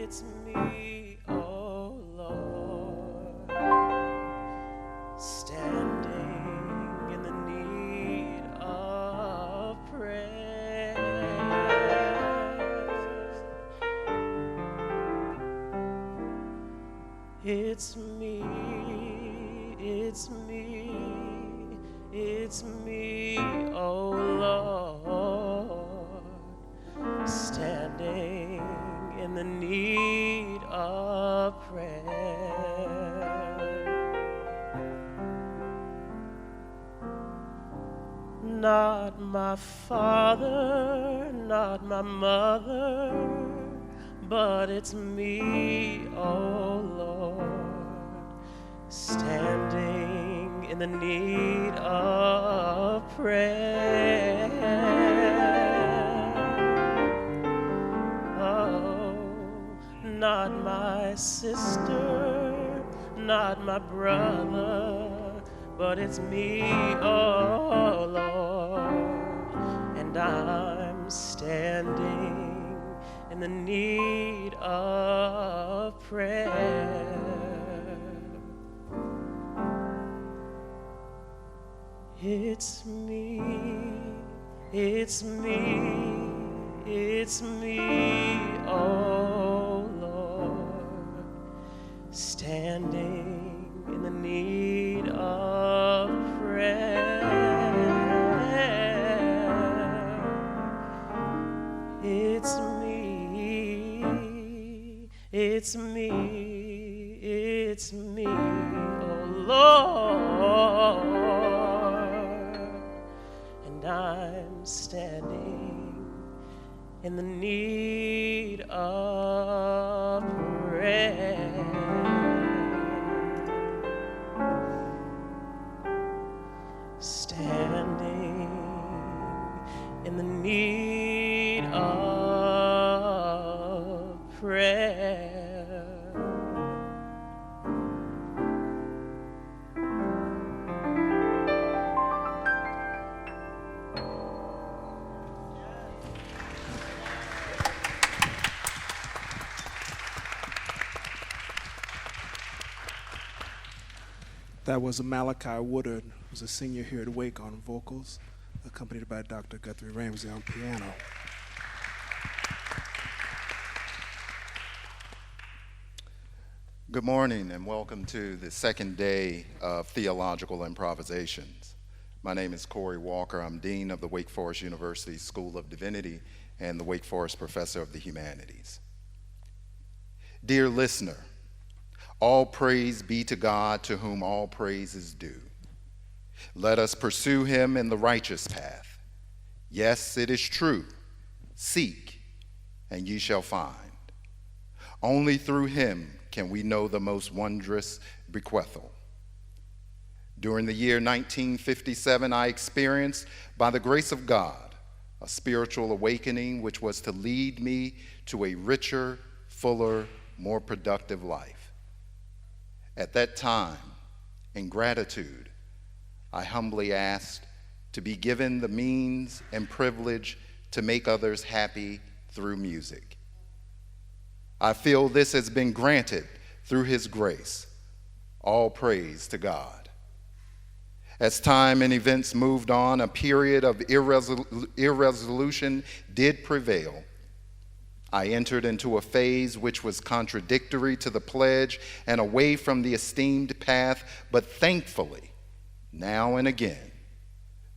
It's me, oh Lord, standing in the need of prayer. It's me, it's me, it's me, oh Lord, standing in the need of prayer. Not my father, not my mother, but it's me, oh Lord, standing in the need of prayer. Not my sister, not my brother, but it's me, oh Lord, and I'm standing in the need of prayer. It's me, it's me, it's me, oh Lord, standing in the need of prayer. It's me, it's me, it's me, oh Lord, and I'm standing in the need of prayer. Standing in the need of prayer. That was Malachi Woodard, who's a senior here at Wake on vocals, accompanied by Dr. Guthrie Ramsey on piano. Good morning and welcome to the second day of Theological Improvisations. My name is Cory Walker. I'm Dean of the Wake Forest University School of Divinity and the Wake Forest Professor of the Humanities. Dear listener, all praise be to God, to whom all praise is due. Let us pursue him in the righteous path. Yes, it is true. Seek, and ye shall find. Only through him can we know the most wondrous bequeathal. During the year 1957, I experienced, by the grace of God, a spiritual awakening which was to lead me to a richer, fuller, more productive life. At that time, in gratitude, I humbly asked to be given the means and privilege to make others happy through music. I feel this has been granted through his grace. All praise to God. As time and events moved on, a period of irresolution did prevail. I entered into a phase which was contradictory to the pledge and away from the esteemed path, but thankfully, now and again,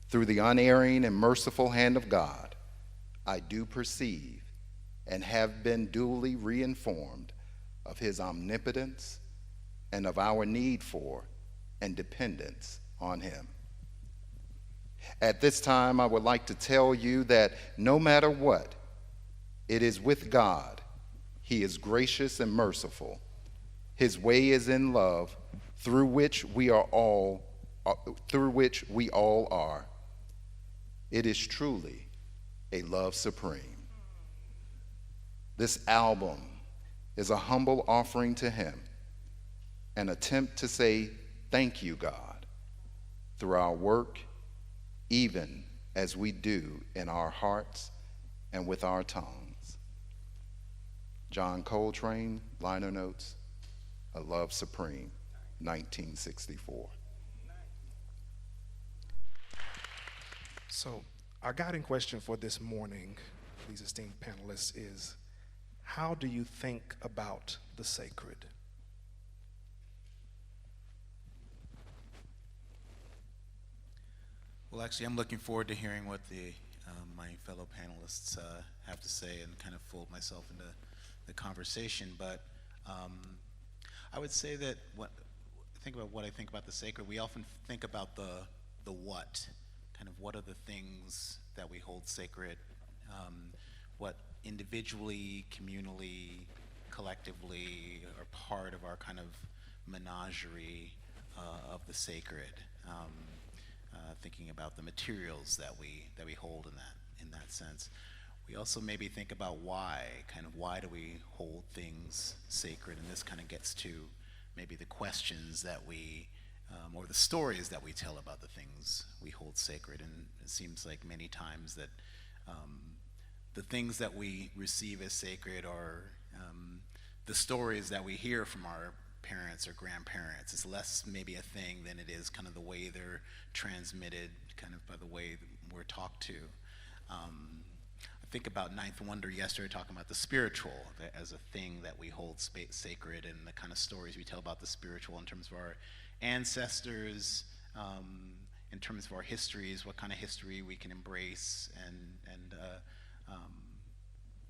through the unerring and merciful hand of God, I do perceive and have been duly reinformed of his omnipotence and of our need for and dependence on him. At this time, I would like to tell you that no matter what, it is with God. He is gracious and merciful. His way is in love, through which we all are. It is truly a love supreme. This album is a humble offering to him, an attempt to say thank you, God, through our work, even as we do in our hearts and with our tongues. John Coltrane, liner notes, A Love Supreme, 1964. So, our guiding question for this morning, these esteemed panelists, is how do you think about the sacred? Well, actually, I'm looking forward to hearing what my fellow panelists have to say and kind of fold myself into the conversation. But I would say that what I think about the sacred, we often think about the what, kind of what are the things that we hold sacred, what individually, communally, collectively are part of our kind of menagerie of the sacred. Thinking about the materials that we hold in that sense. We also maybe think about why do we hold things sacred, and this kind of gets to maybe the questions that we or the stories that we tell about the things we hold sacred. And it seems like many times that the things that we receive as sacred are the stories that we hear from our parents or grandparents. It's less maybe a thing than it is kind of the way they're transmitted, kind of by the way we're talked to. I think about Ninth Wonder yesterday, talking about the spiritual as a thing that we hold sacred, and the kind of stories we tell about the spiritual in terms of our ancestors, in terms of our histories, what kind of history we can embrace and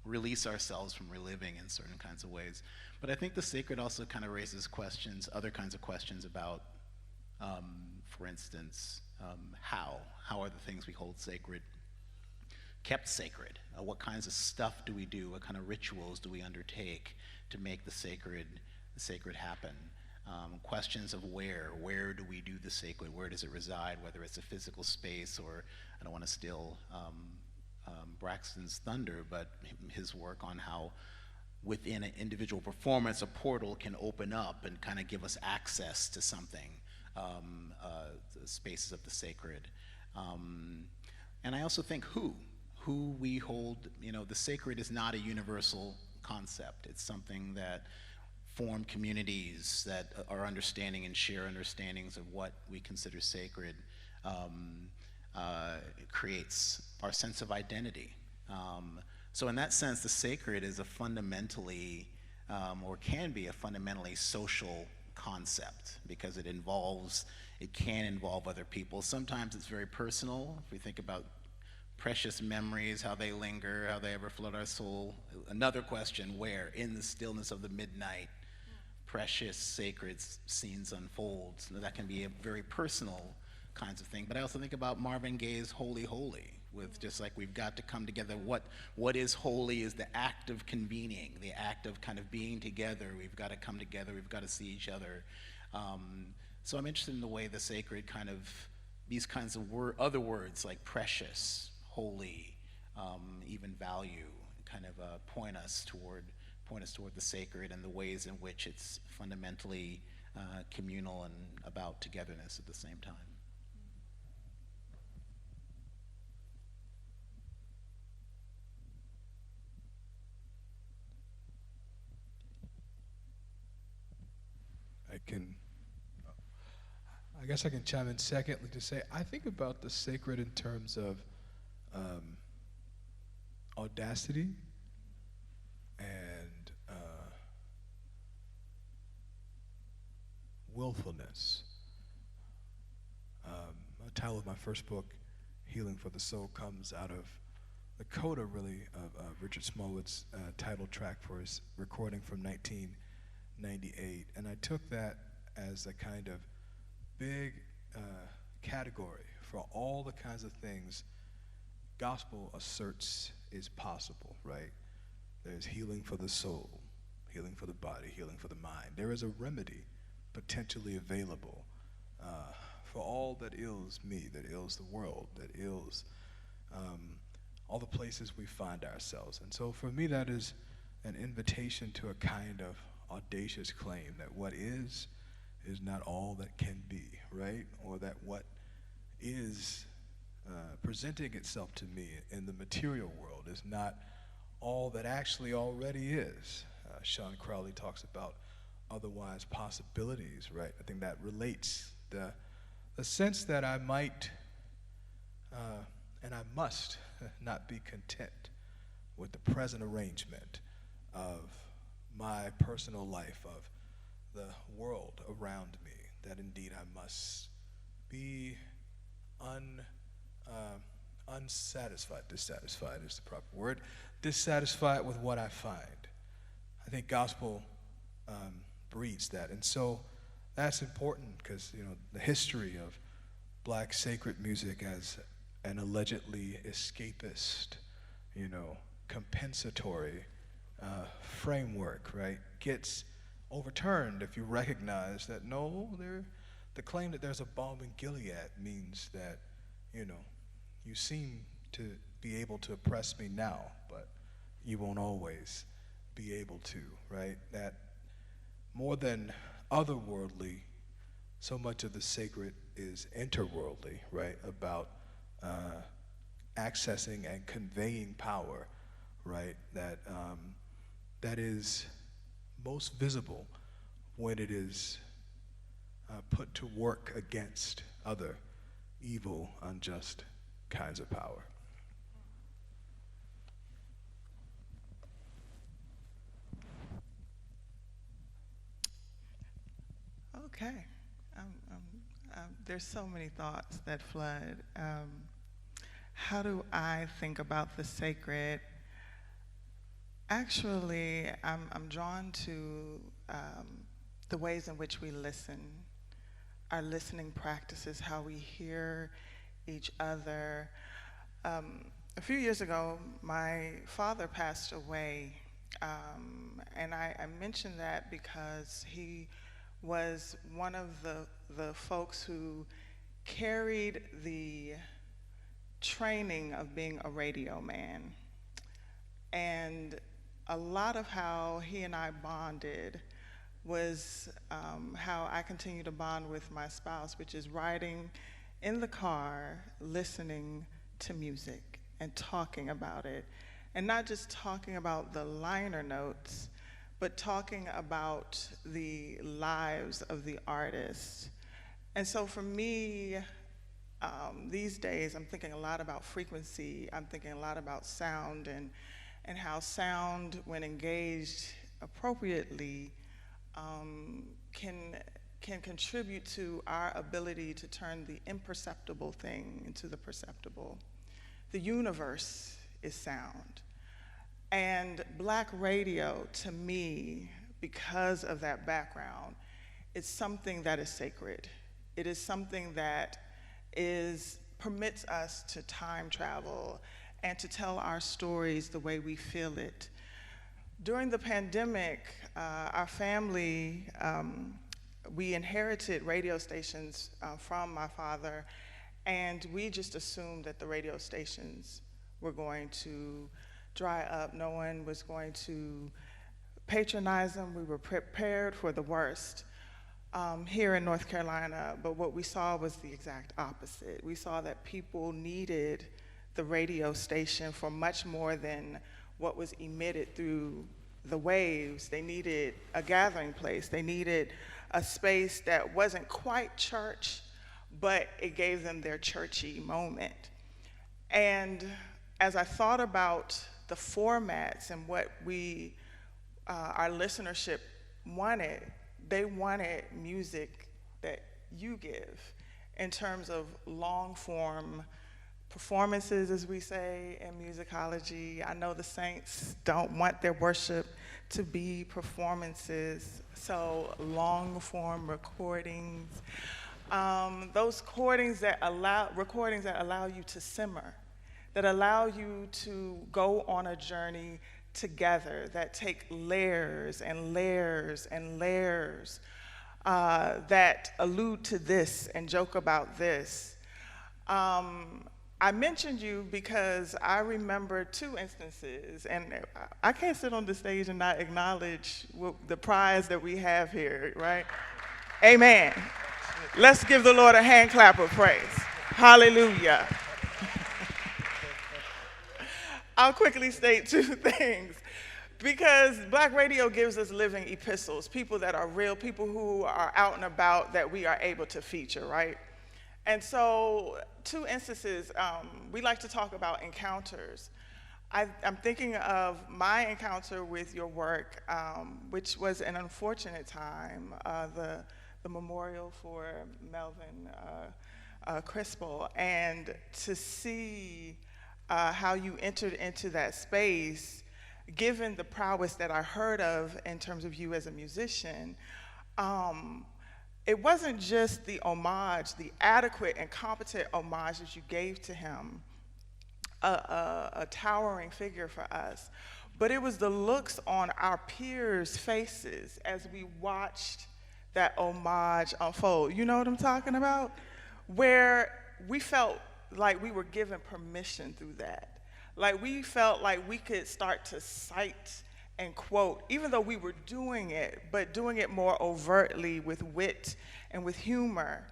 release ourselves from reliving in certain kinds of ways. But I think the sacred also kind of raises questions, other kinds of questions about, for instance, how are the things we hold sacred kept sacred? What kinds of stuff do we do? What kind of rituals do we undertake to make the sacred happen? Questions of where do we do the sacred? Where does it reside? Whether it's a physical space, or I don't want to steal Braxton's thunder, but his work on how within an individual performance a portal can open up and kind of give us access to something, the spaces of the sacred. And I also think who we hold, the sacred is not a universal concept. It's something that form communities that are understanding and share understandings of what we consider sacred. It creates our sense of identity. So in that sense, the sacred is a fundamentally, or can be a fundamentally social concept, because it can involve other people. Sometimes it's very personal. If we think about precious memories, how they linger, how they ever flood our soul. Another question, where? In the stillness of the midnight, precious, sacred scenes unfold. So that can be a very personal kinds of thing. But I also think about Marvin Gaye's Holy Holy, with just like we've got to come together. What is holy is the act of convening, the act of kind of being together. We've got to come together, we've got to see each other. So I'm interested in the way the sacred kind of, these kinds of other words like precious, holy, even value, kind of point us toward the sacred and the ways in which it's fundamentally communal and about togetherness at the same time. I guess I can chime in secondly to say, I think about the sacred in terms of audacity and willfulness. The title of my first book, Healing for the Soul, comes out of the coda, really, of Richard Smallwood's title track for his recording from 1998. And I took that as a kind of big category for all the kinds of things gospel asserts is possible, right? There's healing for the soul, healing for the body, healing for the mind. There is a remedy potentially available for all that ails me, that ails the world, that ails all the places we find ourselves. And so for me, that is an invitation to a kind of audacious claim that what is not all that can be, right? Or that what is presenting itself to me in the material world is not all that actually already is. Sean Crowley talks about otherwise possibilities, right? I think that relates the sense that I might and I must not be content with the present arrangement of my personal life, of the world around me, that indeed I must be unsatisfied, dissatisfied is the proper word, dissatisfied with what I find. I think gospel breeds that, and so that's important because, you know, the history of black sacred music as an allegedly escapist, you know, compensatory framework, right, gets overturned if you recognize that no, the claim that there's a balm in Gilead means that, you know, you seem to be able to oppress me now, but you won't always be able to, right? That more than otherworldly, so much of the sacred is interworldly, right? About accessing and conveying power, right? That is most visible when it is put to work against other evil, unjust kinds of power. Okay. There's so many thoughts that flood. How do I think about the sacred? Actually, I'm drawn to the ways in which we listen, our listening practices, how we hear each other. A few years ago, my father passed away, and I mention that because he was one of the folks who carried the training of being a radio man. And a lot of how he and I bonded was how I continue to bond with my spouse, which is riding in the car, listening to music and talking about it. And not just talking about the liner notes, but talking about the lives of the artists. And so for me, these days, I'm thinking a lot about frequency. I'm thinking a lot about sound and how sound, when engaged appropriately, can contribute to our ability to turn the imperceptible thing into the perceptible. The universe is sound. And black radio, to me, because of that background, is something that is sacred. It is something that permits us to time travel and to tell our stories the way we feel it. During the pandemic, our family, we inherited radio stations from my father, and we just assumed that the radio stations were going to dry up. No one was going to patronize them. We were prepared for the worst here in North Carolina, but what we saw was the exact opposite. We saw that people needed the radio station for much more than what was emitted through the waves. They needed a gathering place. They needed a space that wasn't quite church, but it gave them their churchy moment. And as I thought about the formats and what our listenership wanted, they wanted music that you give in terms of long form performances, as we say in musicology. I know the saints don't want their worship to be performances, so long form recordings. Those recordings that allow you to simmer, that allow you to go on a journey together, that take layers and layers and layers, that allude to this and joke about this. I mentioned you because I remember two instances, and I can't sit on the stage and not acknowledge the prize that we have here, right? Amen. Let's give the Lord a hand clap of praise. Hallelujah. I'll quickly state two things. Because Black radio gives us living epistles, people that are real, people who are out and about that we are able to feature, right? And so, two instances, we like to talk about encounters. I'm thinking of my encounter with your work, which was an unfortunate time, the memorial for Melvin Crispell, and to see how you entered into that space, given the prowess that I heard of in terms of you as a musician, it wasn't just the homage, the adequate and competent homage that you gave to him, a towering figure for us, but it was the looks on our peers' faces as we watched that homage unfold. You know what I'm talking about? Where we felt like we were given permission through that. Like we felt like we could start to cite and quote, even though we were doing it, but doing it more overtly with wit and with humor.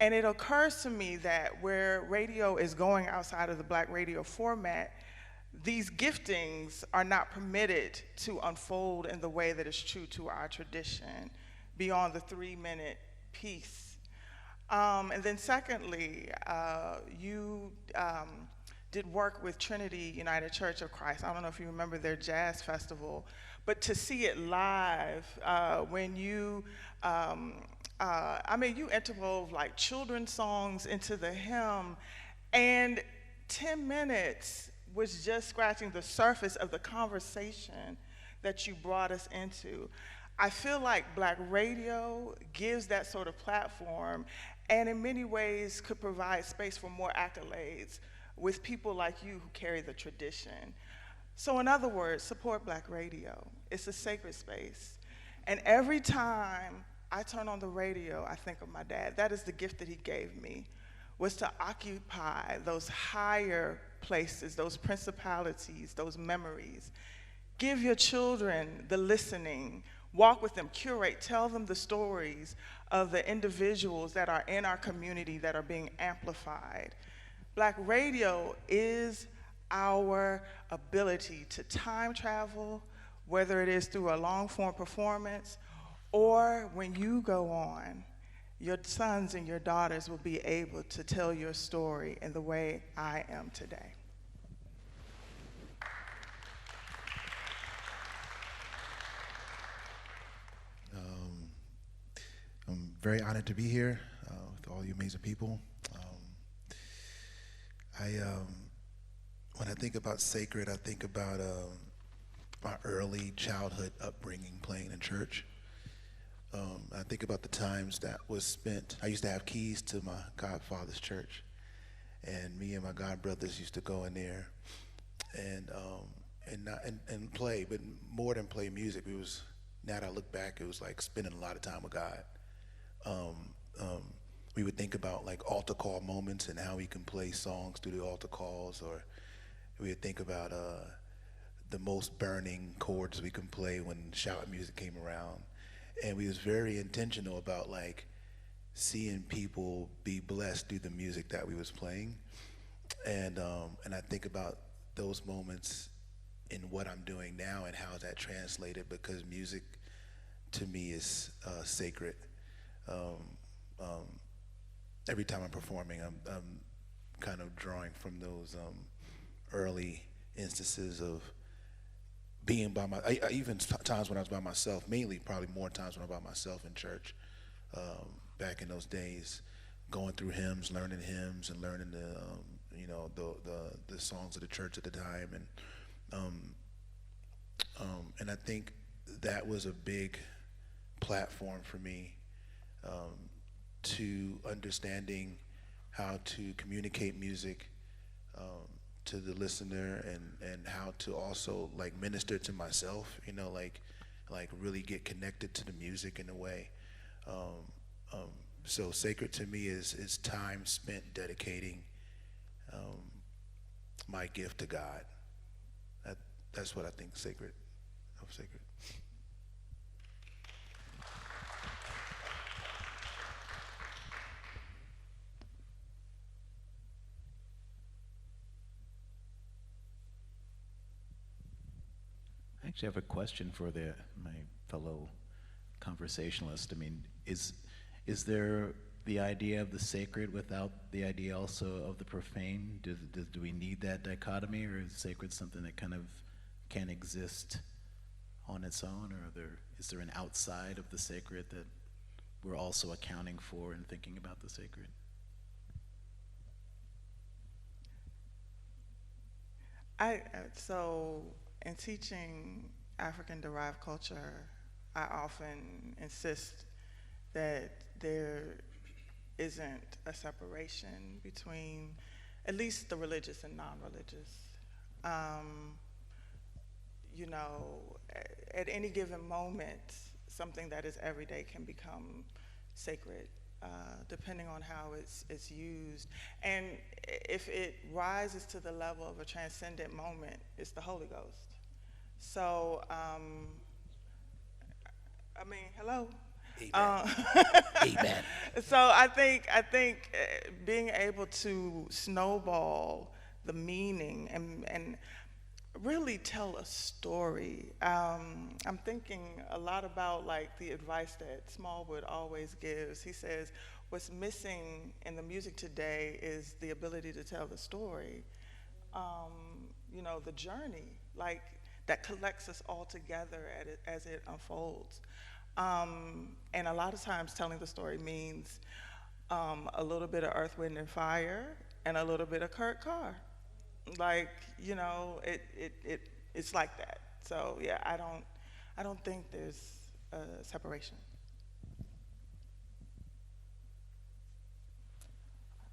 And it occurs to me that where radio is going outside of the Black radio format, these giftings are not permitted to unfold in the way that is true to our tradition, beyond the 3-minute piece. And then secondly, you did work with Trinity United Church of Christ. I don't know if you remember their jazz festival, but to see it live, when you, you interwove like children's songs into the hymn, and 10 minutes was just scratching the surface of the conversation that you brought us into. I feel like Black radio gives that sort of platform, and in many ways could provide space for more accolades with people like you who carry the tradition. So in other words, support Black radio. It's a sacred space. And every time I turn on the radio, I think of my dad. That is the gift that he gave me, was to occupy those higher places, those principalities, those memories. Give your children the listening, walk with them, curate, tell them the stories of the individuals that are in our community that are being amplified. Black radio is our ability to time travel, whether it is through a long form performance or when you go on, your sons and your daughters will be able to tell your story in the way I am today. I'm very honored to be here with all you amazing people. When I think about sacred, I think about my early childhood upbringing playing in church. I think about the times that was spent. I used to have keys to my godfather's church, and me and my godbrothers used to go in there and play, but more than play music. It was, now that I look back, it was like spending a lot of time with God. We would think about like altar call moments and how we can play songs through the altar calls, or we would think about the most burning chords we can play when shout music came around. And we was very intentional about like seeing people be blessed through the music that we was playing. And I think about those moments in what I'm doing now and how that translated, because music to me is sacred. Every time I'm performing, I'm kind of drawing from those early instances of being by even times when I was by myself, mainly probably more times when I was by myself in church, back in those days, going through hymns, learning hymns, and learning the songs of the church at the time, and I think that was a big platform for me, to understanding how to communicate music to the listener, and how to also like minister to myself, like really get connected to the music in a way. So sacred to me is time spent dedicating my gift to God. That's what I think sacred. actually have a question for my fellow conversationalist. I mean, is there the idea of the sacred without the idea also of the profane? Do we need that dichotomy, or is sacred something that kind of can exist on its own, or is there an outside of the sacred that we're also accounting for and thinking about the sacred? So in teaching African-derived culture, I often insist that there isn't a separation between at least the religious and non-religious. You know, at any given moment, something that is everyday can become sacred, depending on how it's used. And if it rises to the level of a transcendent moment, it's the Holy Ghost. So, I mean, hello? Amen. Amen. So I think being able to snowball the meaning and really tell a story. I'm thinking a lot about like the advice that Smallwood always gives. He says, what's missing in the music today is the ability to tell the story. You know, the journey, like that collects us all together as it unfolds. And a lot of times telling the story means a little bit of Earth, Wind, and Fire and a little bit of Kurt Carr. Like, you know, it's like that. So yeah, I don't think there's a separation.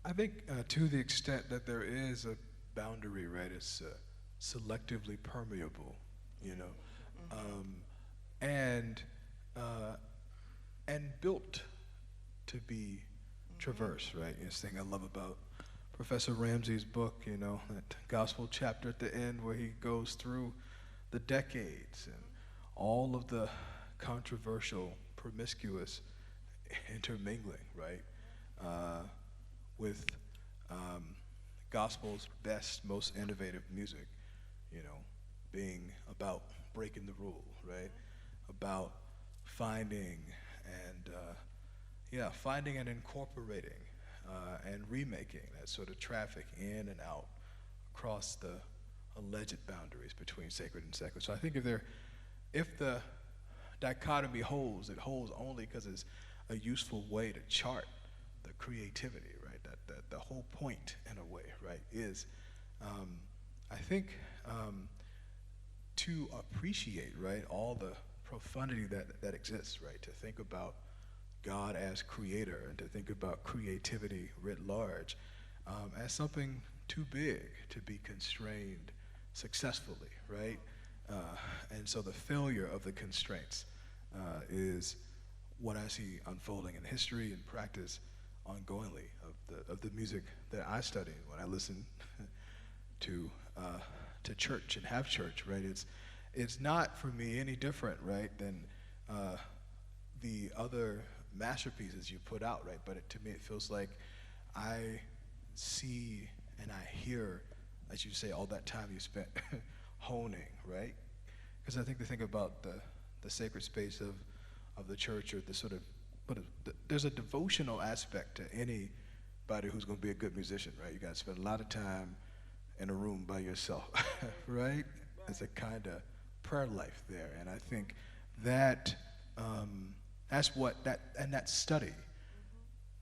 I think to the extent that there is a boundary, right, it's selectively permeable, you know, and built to be traversed, right? This thing I love about Professor Ramsey's book, you know, that gospel chapter at the end where he goes through the decades and all of the controversial, promiscuous intermingling, right, with gospel's best, most innovative music, you know, being about breaking the rule, right, about finding and incorporating and remaking that sort of traffic in and out across the alleged boundaries between sacred and secular. So I think if the dichotomy holds, it holds only because it's a useful way to chart the creativity, right? That the whole point, in a way, right, is I think to appreciate, right, all the profundity that exists, right, to think about God as creator and to think about creativity writ large as something too big to be constrained successfully, right? And so the failure of the constraints is what I see unfolding in history and practice ongoingly of the music that I study when I listen to church and have church, right? It's not for me any different, right, than the other masterpieces you put out, right? But to me, it feels like I see and I hear, as you say, all that time you spent honing, right? Because I think the thing about the sacred space of the church, or the sort of, there's a devotional aspect to anybody who's going to be a good musician, right? You got to spend a lot of time in a room by yourself, right? There's a kind of prayer life there, and I think that that's what that study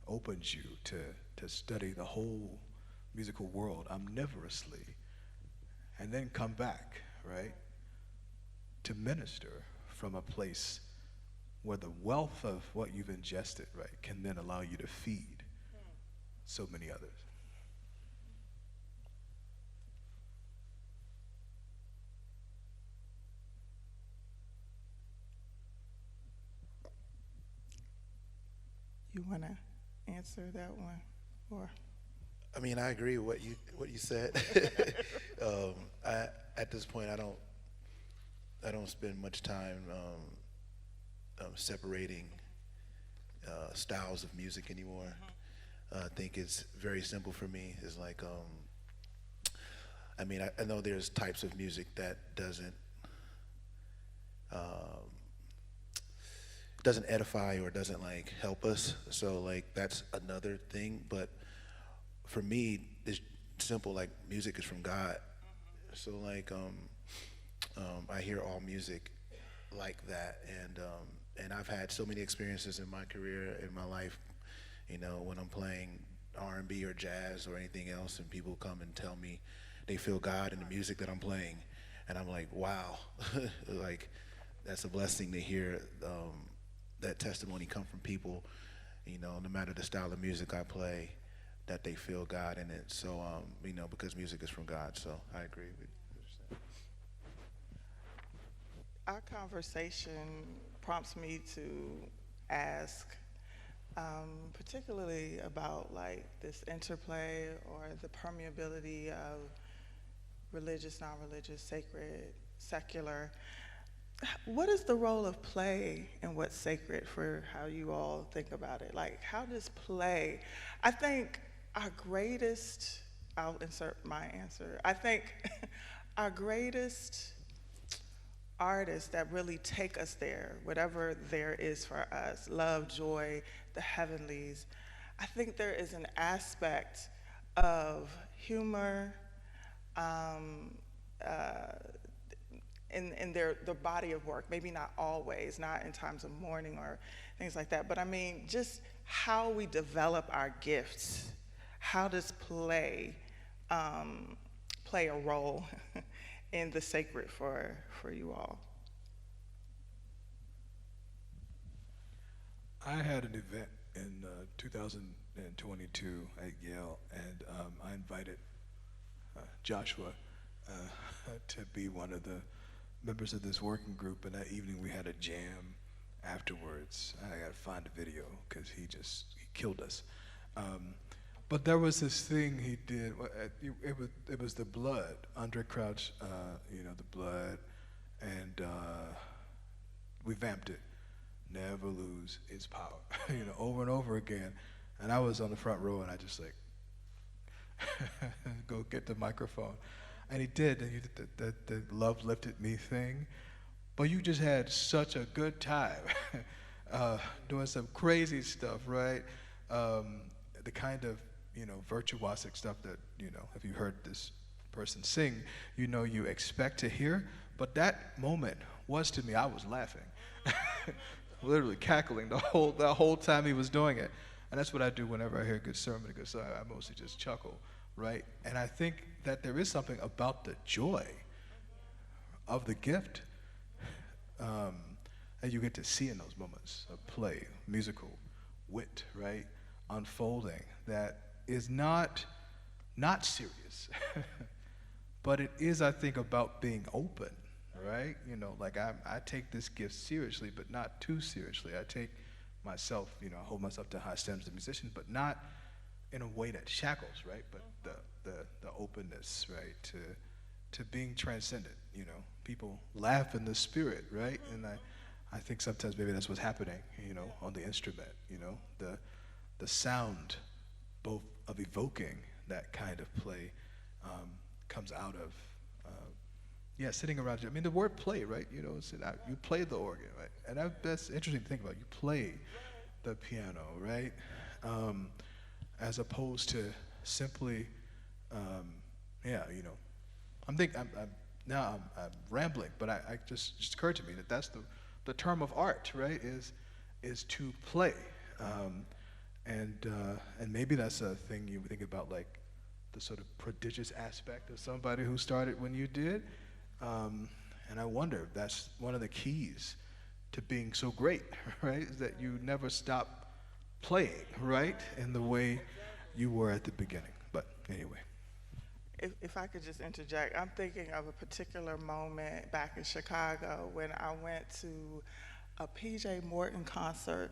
opens you to study the whole musical world omnivorously, and then come back, right, to minister from a place where the wealth of what you've ingested, right, can then allow you to feed so many others. You want to answer that one, or? I mean, I agree with what you said. At this point, I don't spend much time separating styles of music anymore. I think it's very simple for me. It's like, I mean, I know there's types of music that doesn't um, doesn't edify or doesn't like help us. So like that's another thing. But for me, it's simple. Like music is from God. So like I hear all music like that, and I've had so many experiences in my career, in my life, you know, when I'm playing R&B or jazz or anything else, and people come and tell me they feel God in the music that I'm playing, and I'm like, wow, like that's a blessing to hear that testimony come from people, you know, no matter the style of music I play, that they feel God in it. So, you know, because music is from God, so I agree with what you're saying. Our conversation prompts me to ask, particularly about like this interplay or the permeability of religious, non-religious, sacred, secular. What is the role of play in what's sacred for how you all think about it? Like, how does play, I think our greatest, I'll insert my answer, I think our greatest artists that really take us there, whatever there is for us, love, joy, the heavenlies, I think there is an aspect of humor in their body of work, maybe not always, not in times of mourning or things like that, but I mean, just how we develop our gifts. How does play play a role in the sacred for you all? I had an event in 2022 at Yale, and I invited Joshua to be one of the members of this working group, and that evening we had a jam afterwards. I gotta find a video because he killed us. But there was this thing he did. It was the blood. Andre Crouch, you know, the blood, and we vamped it. Never lose its power, you know, over and over again. And I was on the front row, and I just like go get the microphone, and he did. And he did the love lifted me thing. But you just had such a good time doing some crazy stuff, right? The kind of, you know, virtuosic stuff that, you know, if you heard this person sing, you know you expect to hear. But that moment was, to me, I was laughing, literally cackling the whole time he was doing it. And that's what I do whenever I hear a good sermon, because I mostly just chuckle, right? And I think that there is something about the joy of the gift that you get to see in those moments of play, musical wit, right? Unfolding that is not serious, but it is, I think, about being open, right? You know, like I take this gift seriously, but not too seriously. I take myself, you know, I hold myself to high standards as a musician, but not in a way that shackles, right? But the openness, right, to being transcendent, you know. People laugh in the spirit, right? And I think sometimes maybe that's what's happening, you know, on the instrument, you know, the sound both of evoking that kind of play comes out of, sitting around. I mean, the word play, right? You know, you play the organ, right? And that's interesting to think about. You play the piano, right? As opposed to simply, you know, I'm rambling, but I just occurred to me that that's the term of art, right? Is to play. And maybe that's a thing you think about, like the sort of prodigious aspect of somebody who started when you did. And I wonder if that's one of the keys to being so great, right? Is that you never stop playing, right? In the way you were at the beginning. But anyway. If I could just interject, I'm thinking of a particular moment back in Chicago when I went to a PJ Morton concert.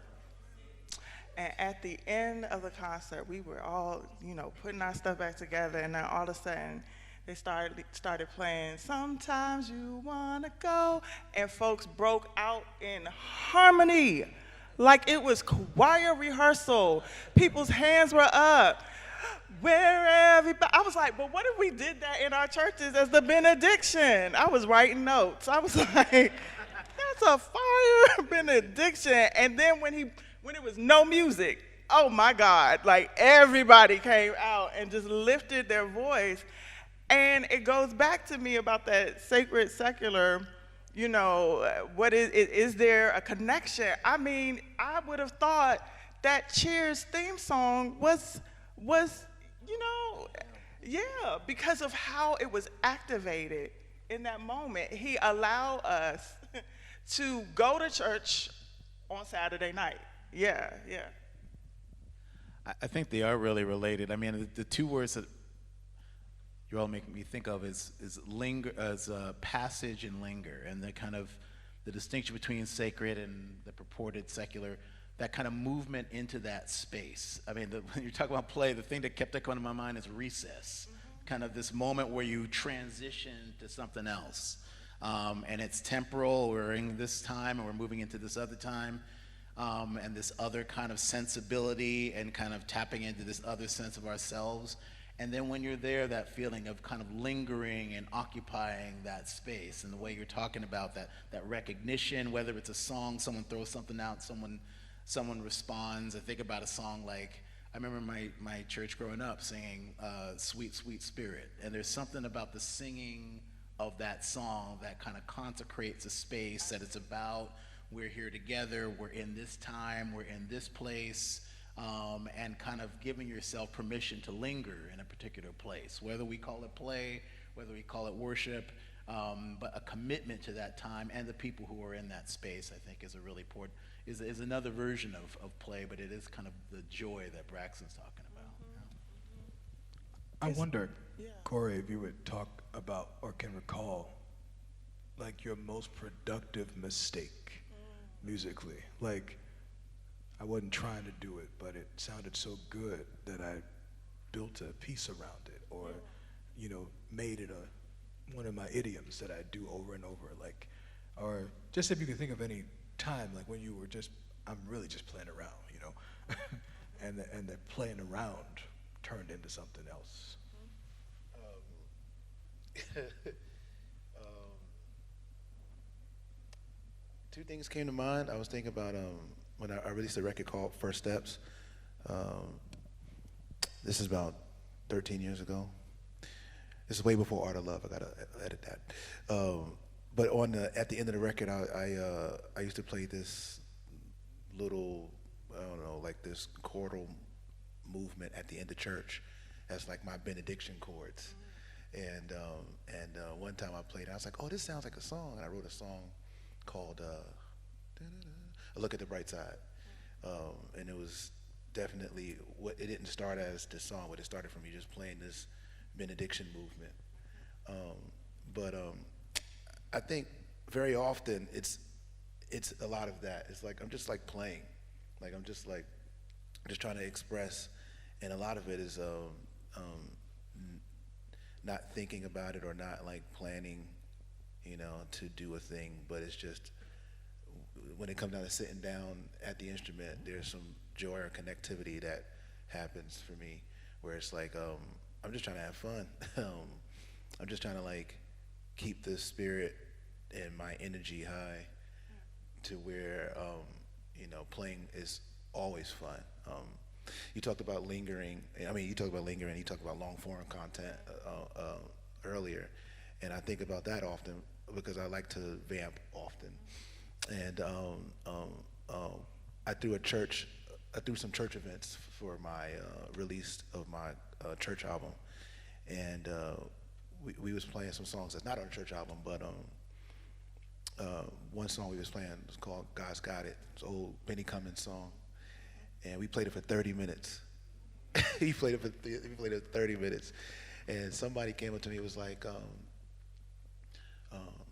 And at the end of the concert, we were all, you know, putting our stuff back together, and then all of a sudden, they started playing "Sometimes You Wanna Go," and folks broke out in harmony, like it was choir rehearsal. People's hands were up. Where everybody, I was like, but what if we did that in our churches as the benediction? I was writing notes. I was like, that's that's a fire benediction. And then when it was no music, oh my God, like everybody came out and just lifted their voice. And it goes back to me about that sacred, secular, you know, is there a connection? I mean, I would have thought that Cheers theme song was, you know, yeah, because of how it was activated in that moment. He allowed us to go to church on Saturday night. Yeah, yeah. I think they are really related. I mean, the two words that you all make me think of is linger, as passage and linger, and the kind of the distinction between sacred and the purported secular, that kind of movement into that space. I mean, when you're talking about play, the thing that kept coming to my mind is recess, kind of this moment where you transition to something else. And it's temporal, we're in this time and we're moving into this other time. And this other kind of sensibility and kind of tapping into this other sense of ourselves. And then when you're there, that feeling of kind of lingering and occupying that space, and the way you're talking about that recognition, whether it's a song, someone throws something out, someone responds. I think about a song like, I remember my church growing up singing Sweet, Sweet Spirit. And there's something about the singing of that song that kind of consecrates a space that it's about. We're here together, we're in this time, we're in this place, and kind of giving yourself permission to linger in a particular place, whether we call it play, whether we call it worship, but a commitment to that time and the people who are in that space, I think, is a really important, is another version of play, but it is kind of the joy that Braxton's talking about. I wonder, yeah. Cory, if you would talk about or can recall like your most productive mistake musically. Like, I wasn't trying to do it, but it sounded so good that I built a piece around it, or, you know, made it one of my idioms that I do over and over. Like, or just if you could think of any time, like when you were just, I'm really just playing around, you know, and the playing around turned into something else. Two things came to mind. I was thinking about when I released a record called First Steps. This is about 13 years ago. This is way before Art of Love. I gotta edit that. But at the end of the record, I used to play this little, I don't know, like this chordal movement at the end of church as like my benediction chords. And one time I played it, I was like, oh, this sounds like a song. And I wrote a song called A Look at the Bright Side. And it was definitely, it didn't start as the song, but it started from me just playing this benediction movement. But I think very often it's a lot of that. It's like I'm just like playing, like I'm just trying to express, and a lot of it is not thinking about it or not like planning, you know, to do a thing, but it's just when it comes down to sitting down at the instrument, there's some joy or connectivity that happens for me, where it's like I'm just trying to have fun. I'm just trying to like keep the spirit and my energy high to where you know, playing is always fun. You talked about lingering. I mean, you talked about lingering. You talked about long form content earlier, and I think about that often because I like to vamp often. And I threw some church events for my release of my church album, and we was playing some songs that's not on the church album, but one song we was playing was called "God's Got It." It's an old Benny Cummins song, and we played it for 30 minutes. We played it for 30 minutes, and somebody came up to me and was like,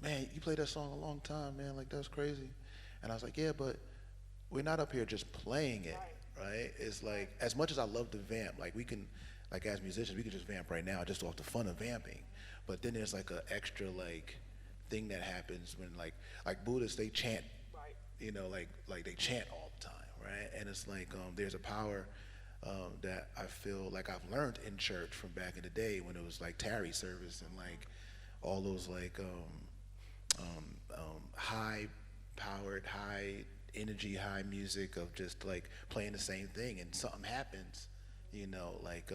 man, you played that song a long time, man, like that's crazy. And I was like, yeah, but we're not up here just playing it, right? It's like, as much as I love to vamp, like we can, like as musicians, we can just vamp right now just off the fun of vamping. But then there's like an extra like thing that happens when like Buddhists, they chant, you know, like they chant all the time, right? And it's like there's a power that I feel like I've learned in church from back in the day when it was like tarry service and like all those like high powered, high energy, high music of just like playing the same thing, and something happens, you know, like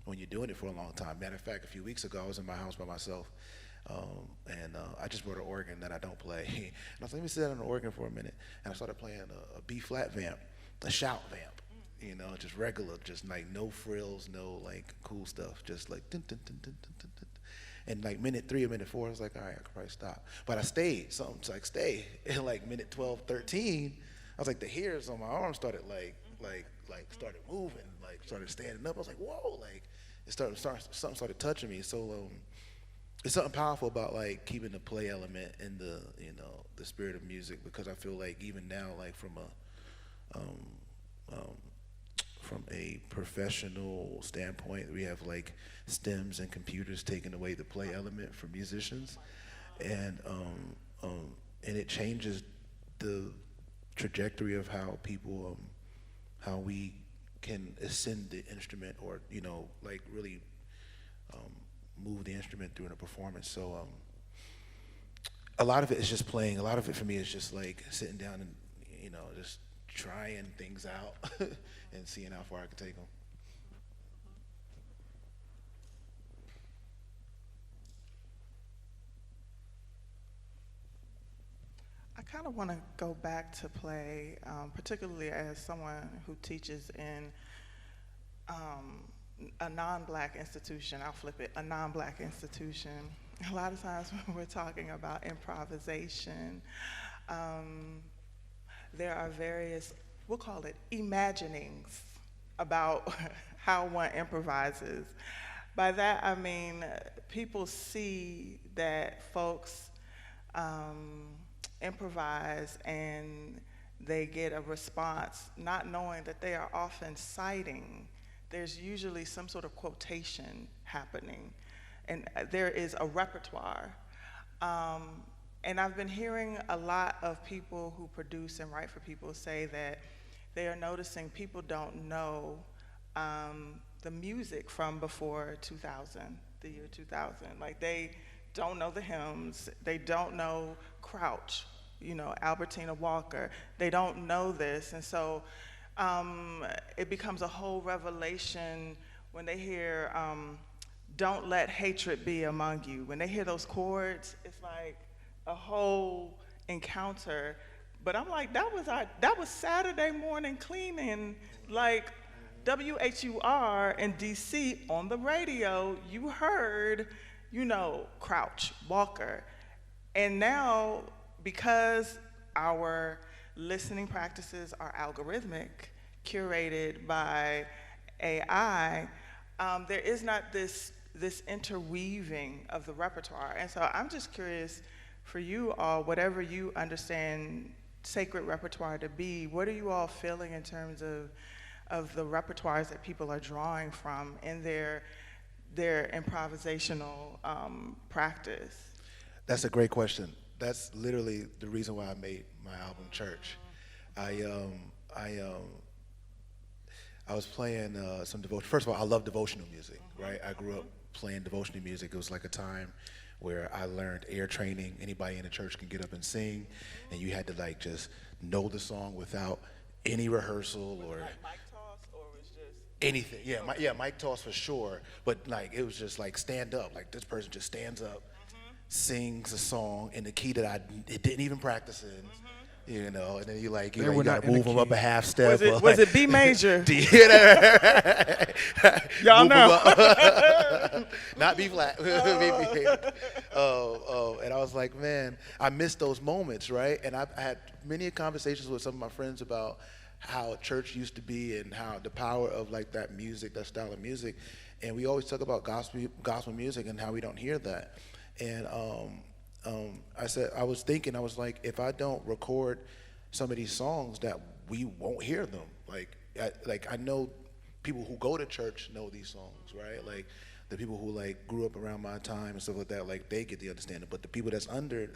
when you're doing it for a long time. Matter of fact, a few weeks ago, I was in my house by myself, and I just brought an organ that I don't play. And I was like, let me sit down on the organ for a minute, and I started playing a B flat vamp, a shout vamp, you know, just regular, just like no frills, no like cool stuff, just like dun, dun, dun, dun, dun, dun, dun. And like minute 3 or minute 4, I was like, all right, I could probably stop. But I stayed, something's like stay. And like minute 12, 13, I was like, the hairs on my arm started started moving, like started standing up. I was like, whoa, like something started touching me. So it's something powerful about like keeping the play element in the, you know, the spirit of music, because I feel like even now, like from a professional standpoint, we have like stems and computers taking away the play element for musicians, and it changes the trajectory of how people, how we can ascend the instrument, or you know, like really move the instrument through in a performance. So a lot of it is just playing. A lot of it for me is just like sitting down and, you know, just trying things out and seeing how far I can take them. I kind of want to go back to play, particularly as someone who teaches in a non-black institution. I'll flip it, a non-black institution. A lot of times when we're talking about improvisation, there are various, we'll call it imaginings about how one improvises. By that I mean people see that folks improvise and they get a response, not knowing that they are often citing. There's usually some sort of quotation happening, and there is a repertoire. And I've been hearing a lot of people who produce and write for people say that they are noticing people don't know the music from before 2000, the year 2000. Like they don't know the hymns, they don't know Crouch, you know, Albertina Walker, they don't know this. And so it becomes a whole revelation when they hear don't let hatred be among you. When they hear those chords, it's like a whole encounter. But I'm like, that was Saturday morning cleaning, like WHUR in DC on the radio, you heard, you know, Crouch, Walker. And now, because our listening practices are algorithmic, curated by AI, there is not this interweaving of the repertoire. And so I'm just curious for you all, whatever you understand sacred repertoire to be, what are you all feeling in terms of the repertoires that people are drawing from in their improvisational practice? That's a great question. That's literally the reason why I made my album Church. I was playing some devotion. First of all, I love devotional music, right? I grew up playing devotional music. It was like a time where I learned air training. Anybody in the church can get up and sing, and you had to like just know the song without any rehearsal or Like mic toss, or was just anything. Yeah, mic toss for sure. But like it was just like stand up. Like this person just stands up, sings a song in the key that it didn't even practice in. You know, and then you like, you gotta move them up a half step. Was it B major? Do you hear that? Y'all Move 'em know. up. Not B flat. And I was like, man, I missed those moments, right? And I had many conversations with some of my friends about how church used to be and how the power of like that music, that style of music. And we always talk about gospel music and how we don't hear that. And I was thinking, if I don't record some of these songs, that we won't hear them. I know people who go to church know these songs, right? Like the people who like grew up around my time and stuff like that, like they get the understanding. But the people that's under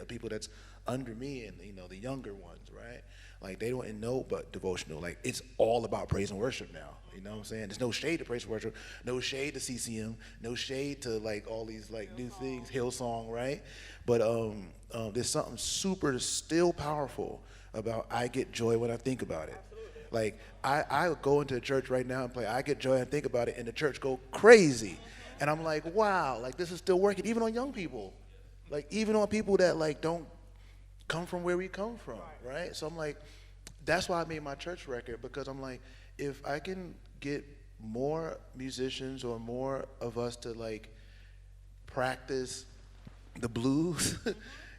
me and, you know, the younger ones, right? Like they don't know but devotional. Like it's all about praise and worship now. You know what I'm saying? There's no shade to praise and worship, no shade to CCM, no shade to like all these like new things, Hillsong, right? But there's something super still powerful about I get joy when I think about it. Like I go into a church right now and play I get joy and think about it, and the church go crazy. And I'm like, wow, like this is still working, even on young people. Like even on people that like don't come from where we come from, right? So I'm like, that's why I made my church record, because I'm like, if I can get more musicians or more of us to like practice the blues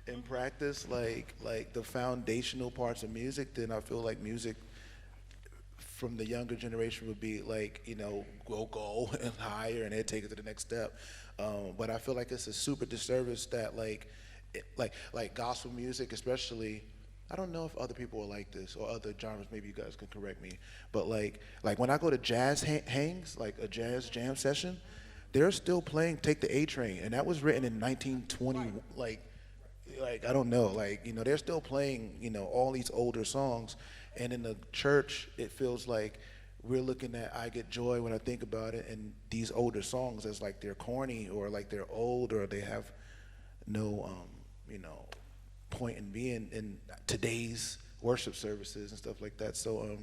and practice like the foundational parts of music, then I feel like music from the younger generation would be like, you know, go and higher, and they'd take it to the next step. But I feel like it's a super disservice that like gospel music, especially. I don't know if other people are like this or other genres. Maybe you guys can correct me. But like when I go to jazz hangs, like a jazz jam session, they're still playing "Take the A Train," and that was written in 1920. Like I don't know. Like, you know, they're still playing, you know, all these older songs, and in the church, it feels like we're looking at "I Get Joy When I Think About It" and these older songs as like they're corny or like they're old or they have no, you know, point in being in today's worship services and stuff like that. So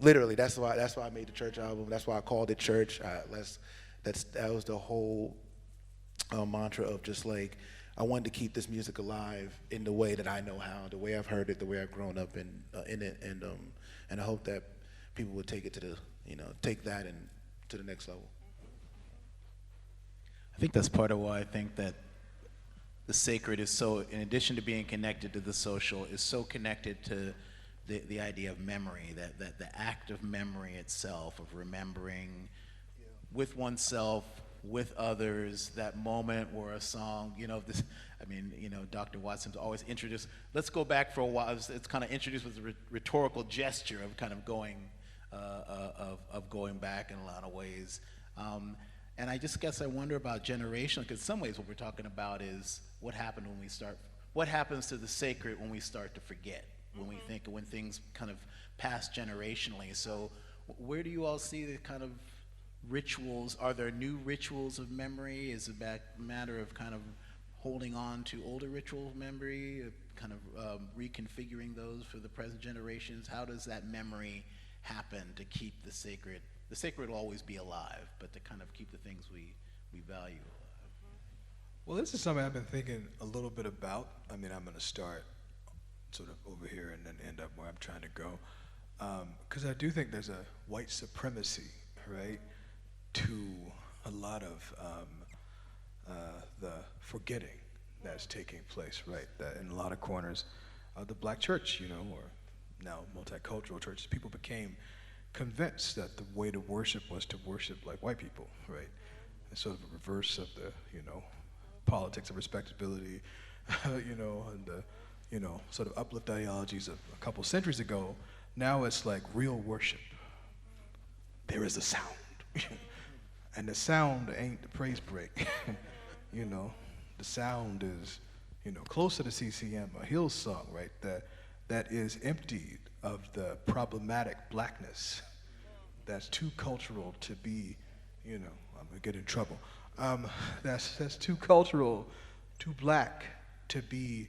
literally, that's why I made the church album. That's why I called it Church. That was the whole mantra of just like I wanted to keep this music alive in the way that I know how, the way I've heard it, the way I've grown up in it, and I hope that people would take it to the, you know, take that and to the next level. I think that's part of why I think that the sacred is so, in addition to being connected to the social, is so connected to the idea of memory, that the act of memory itself, of remembering with oneself, with others, that moment where a song, you know, this, I mean, you know, Dr. Watson's always introduced, let's go back for a while, it's kind of introduced with a rhetorical gesture of kind of going, of going back in a lot of ways. And I just guess I wonder about generational, because in some ways what we're talking about is what happens to the sacred when we start to forget, when things kind of pass generationally. So where do you all see the kind of rituals? Are there new rituals of memory? Is it a matter of kind of holding on to older rituals of memory, kind of reconfiguring those for the present generations? How does that memory happen to keep the sacred? The sacred will always be alive, but to kind of keep the things we value alive. Well, this is something I've been thinking a little bit about. I mean, I'm going to start sort of over here and then end up where I'm trying to go. Because I do think there's a white supremacy, right, to a lot of the forgetting that's taking place, right? That in a lot of corners of the black church, you know, or now multicultural churches, people became convinced that the way to worship was to worship like white people, right? It's sort of a reverse of the, you know, politics of respectability, you know, and the, you know, sort of uplift ideologies of a couple centuries ago. Now it's like real worship. There is a sound. And the sound ain't the praise break. You know, the sound is, you know, closer to CCM, a Hillsong, right? That is emptied of the problematic blackness that's too cultural to be, you know, I'm gonna get in trouble. That's too cultural, too black to be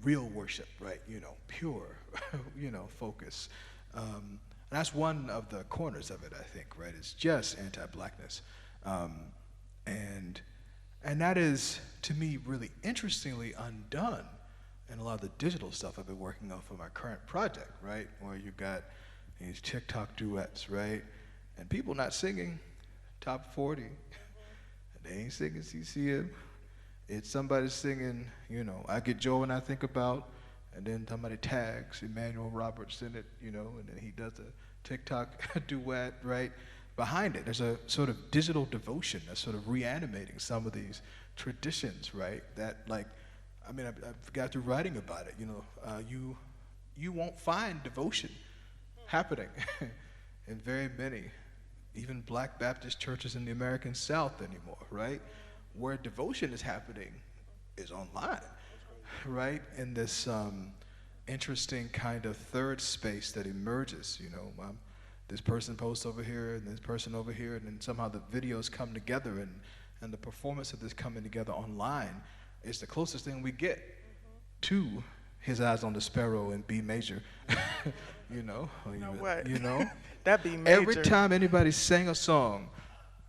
real worship, right? You know, pure, you know, focus. And that's one of the corners of it, I think, right? It's just anti-blackness. And that is, to me, really interestingly undone in a lot of the digital stuff I've been working on for my current project, right? Where you got these TikTok duets, right? And people not singing top 40. They ain't singing CCM. It's somebody singing, you know, I Get Joy When I Think About, and then somebody tags Emmanuel Roberts in it, you know, and then he does a TikTok duet, right? Behind it, there's a sort of digital devotion that's sort of reanimating some of these traditions, right? That, like, I mean, I've got through writing about it, you know, you won't find devotion happening in very many, even Black Baptist churches in the American South anymore, right? Where devotion is happening is online, right? In this interesting kind of third space that emerges. This person posts over here and this person over here, and then somehow the videos come together, and the performance of this coming together online is the closest thing we get to His Eyes on the Sparrow in B major. You know what? You know, That be major. every time anybody sang a song,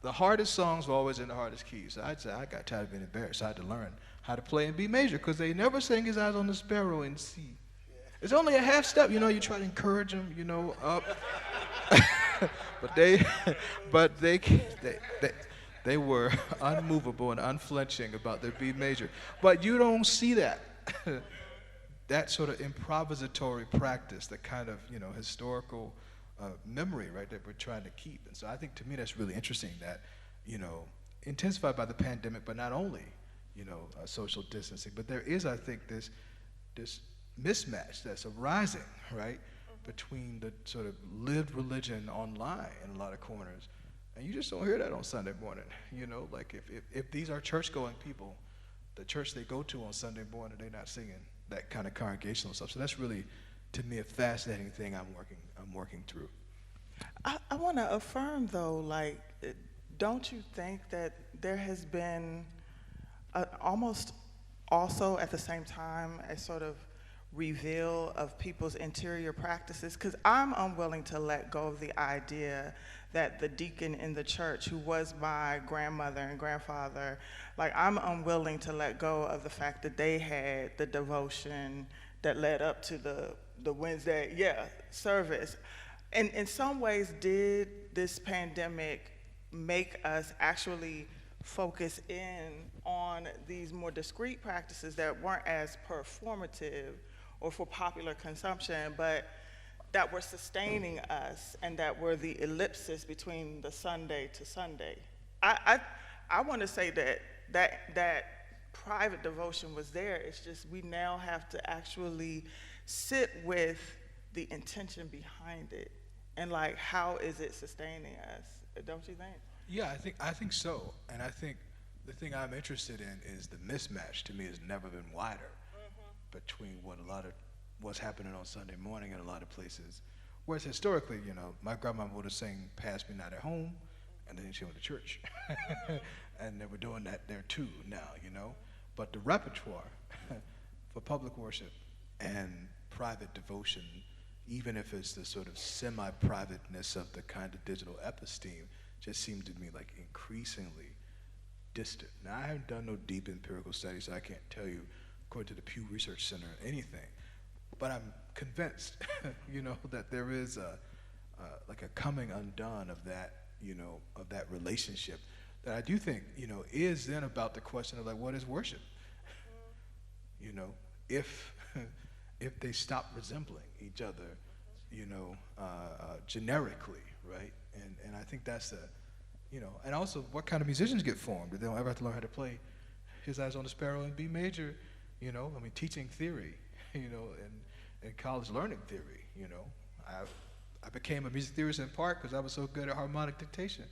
the hardest songs were always in the hardest keys. So I'd say I got tired of being embarrassed. So I had to learn how to play in B major because they never sang His Eyes on the Sparrow in C. It's only a half step, you try to encourage them, up. but they were unmovable and unflinching about their B major. But you don't see that. That sort of improvisatory practice, the kind of, historical memory, right, that we're trying to keep. And so I think to me that's really interesting that, intensified by the pandemic, but not only, social distancing, but there is, I think, this mismatch that's arising, right, between the sort of lived religion online in a lot of corners. And you just don't hear that on Sunday morning, like if these are church-going people, the church they go to on Sunday morning, they're not singing that kind of congregational stuff. So that's really, to me, a fascinating thing I'm working through. I want to affirm, though, like, don't you think that there has been almost also at the same time a sort of reveal of people's interior practices? Because I'm unwilling to let go of the idea that the deacon in the church, who was my grandmother and grandfather, like, I'm unwilling to let go of the fact that they had the devotion that led up to the Wednesday, service. And in some ways, did this pandemic make us actually focus in on these more discrete practices that weren't as performative or for popular consumption, but that were sustaining us and that were the ellipsis between the Sunday to Sunday? I want to say that private devotion was there. It's just we now have to actually sit with the intention behind it and, like, how is it sustaining us? Don't you think? Yeah, I think so. And I think the thing I'm interested in is the mismatch, to me, has never been wider between what's happening on Sunday morning in a lot of places. Whereas historically, my grandma would have sang "Pass Me Not at Home," and then she went to church. And they were doing that there too now, But the repertoire for public worship and private devotion, even if it's the sort of semi-privateness of the kind of digital episteme, just seemed to me like increasingly distant. Now, I haven't done no deep empirical studies, so I can't tell you, according to the Pew Research Center, anything. But I'm convinced, that there is like a coming undone of that, of that relationship that I do think, is then about the question of, like, what is worship? If they stop resembling each other, generically, right? And I think that's and also what kind of musicians get formed? They don't ever have to learn how to play His Eyes on the Sparrow in B major, teaching theory, and college learning theory, I became a music theorist in part because I was so good at harmonic dictation.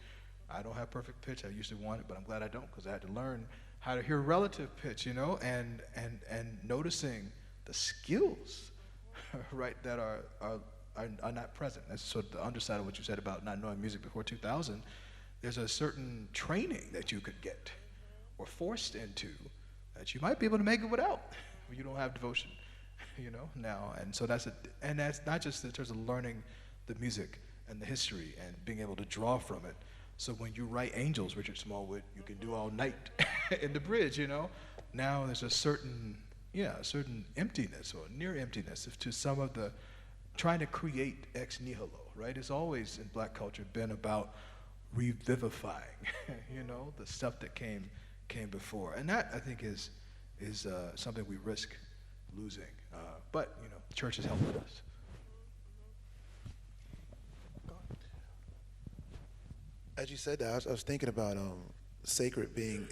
I don't have perfect pitch. I used to want it, but I'm glad I don't because I had to learn how to hear relative pitch, and noticing the skills, right, that are not present. That's sort of the underside of what you said about not knowing music before 2000. There's a certain training that you could get or forced into that you might be able to make it without when you don't have devotion, now. And so that's not just in terms of learning the music and the history and being able to draw from it. So when you write Angels, Richard Smallwood, you can do all night in the bridge, Now there's a certain emptiness or near emptiness to some of the trying to create ex nihilo, right? It's always in Black culture been about revivifying, the stuff that came before. And that, I think, is something we risk losing. But, the church has helped us. As you said that, I was thinking about sacred being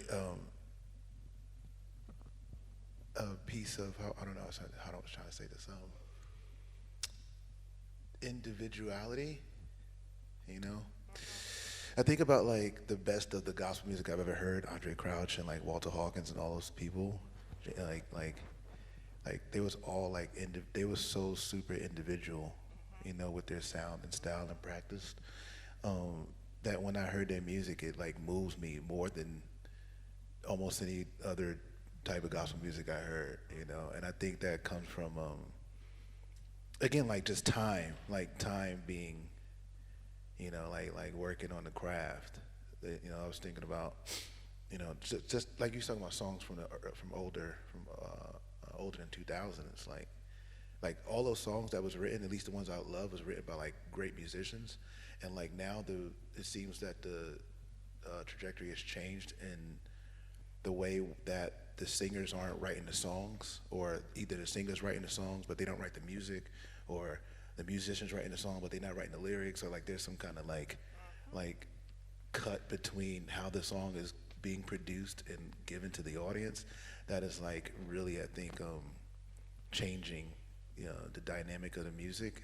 a piece of, I don't know how I was trying to say this, individuality, I think about, like, the best of the gospel music I've ever heard, Andre Crouch and, like, Walter Hawkins and all those people, like like they was all like they was so super individual, you know, with their sound and style and practice. That when I heard their music, it like moves me more than almost any other type of gospel music I heard, you know. And I think that comes from again, like just time being, you know, like working on the craft. You know, I was thinking about, you know, just like you talking about songs from older than 2000. It's like all those songs that was written, at least the ones I love, was written by like great musicians, and like now it seems that the trajectory has changed in the way that the singers aren't writing the songs, or either the singers writing the songs but they don't write the music, or the musicians writing the song but they're not writing the lyrics, or like there's some kind of like cut between how the song is being produced and given to the audience that is like really, I think, changing, you know, the dynamic of the music,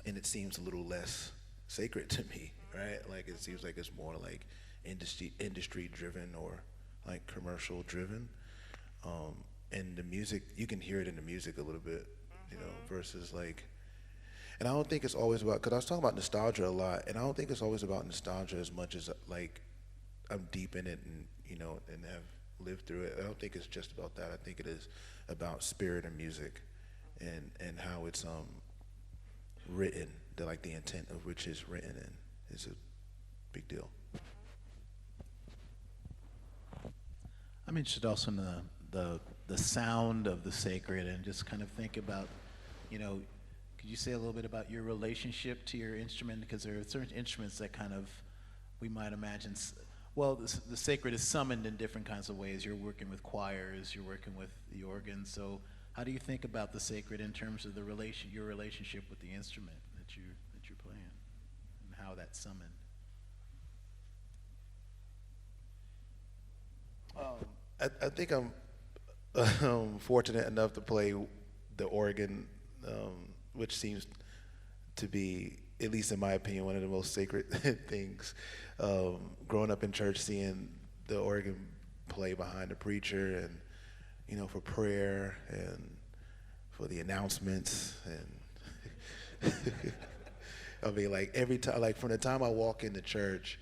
and it seems a little less sacred to me, right? Like it seems like it's more like industry driven or like commercial driven, and the music, you can hear it in the music a little bit, you know, versus like, and I don't think it's always about, because I was talking about nostalgia a lot, and I don't think it's always about nostalgia as much as like I'm deep in it and, you know, and have lived through it. I don't think it's just about that. I think it is about spirit and music, and how it's written, the intent of which is written in is a big deal. I'm interested also in the sound of the sacred, and just kind of think about, you know, could you say a little bit about your relationship to your instrument? Because there are certain instruments that kind of, we might imagine, well, the sacred is summoned in different kinds of ways. You're working with choirs, you're working with the organ. So how do you think about the sacred in terms of your relationship with the instrument that you're playing, and how that's summoned? I think I'm fortunate enough to play the organ, which seems to be, at least in my opinion, one of the most sacred things. Growing up in church, seeing the organ play behind the preacher, and, you know, for prayer and for the announcements, and I mean, like every time, like from the time I walk into church,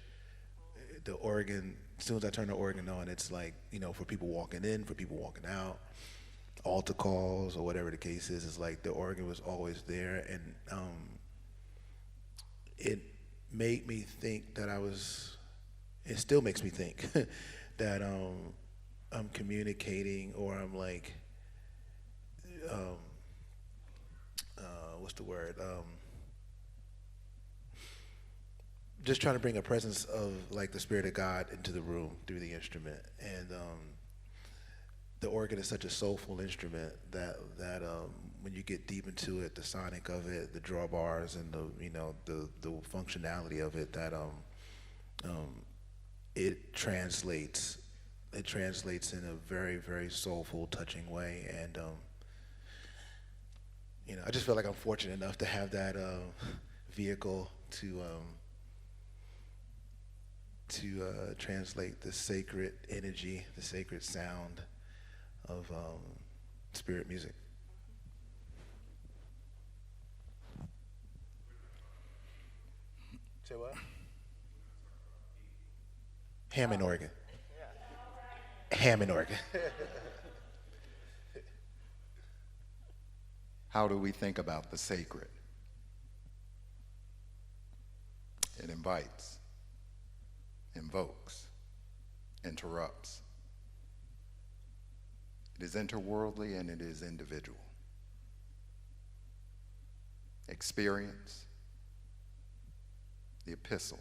the organ, as soon as I turn the organ on, it's like, you know, for people walking in, for people walking out, altar calls or whatever the case is, it's like the organ was always there, and it made me think that it still makes me think that I'm communicating, or I'm like, what's the word? Just trying to bring a presence of like the Spirit of God into the room through the instrument, and the organ is such a soulful instrument that when you get deep into it, the sonic of it, the drawbars, and the functionality of it, that it translates in a very, very soulful, touching way, and you know, I just feel like I'm fortunate enough to have that vehicle to translate the sacred energy, the sacred sound of spirit music. Say what? Hammond organ. Hammond organ. How do we think about the sacred? It invites, invokes, interrupts. It is interworldly and it is individual. Experience, the epistle,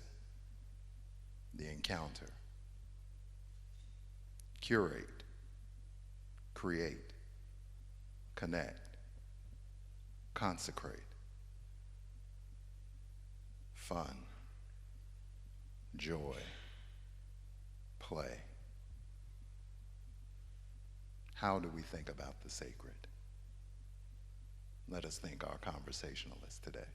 the encounter. Curate, create, connect, consecrate, fun, joy, play. How do we think about the sacred? Let us thank our conversationalists today.